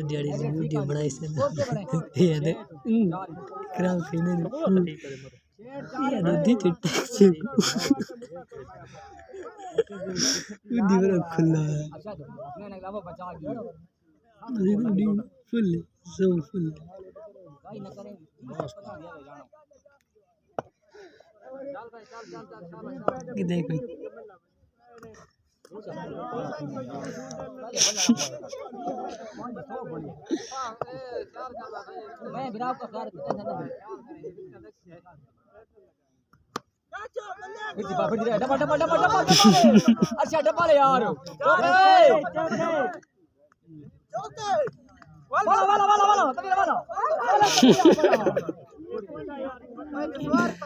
daddy ने video बनाई से ये दे क्राउड खेलने ये दी चिट्टे से वीडियो बड़ा खुला है अच्छा तो अपने ने लाभो बचा गया वीडियो फुल सो फुल भाई न करे पता नहीं है जानो चल भाई चल ये देखो मैं गिराव का car double double double double अच्छा डबल यार वाला वाला वाला वाला तभी वाला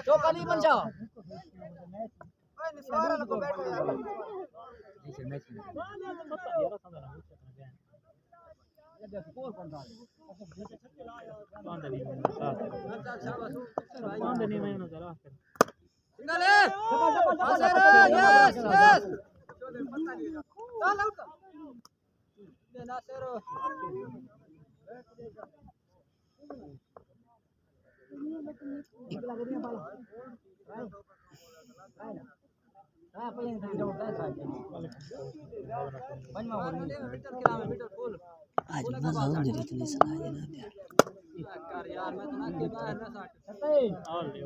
चौका नहीं बन जाओ को बैठो मैच में ये स्कोर कौन था पांच नहीं मैं ना चला सिग्नल है यस यस चल आउट ये नासिर हां पहिया नहीं उठा था बन में और मीटर किला में मीटर फुल आज मजा हो रही इतनी सलाह है ना यार यार मैं तो ना के बाहर ना साट और ले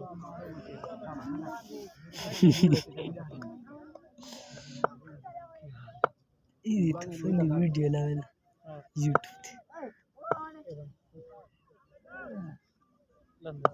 ये तो फुल वीडियो लावे ना YouTube पे लंबा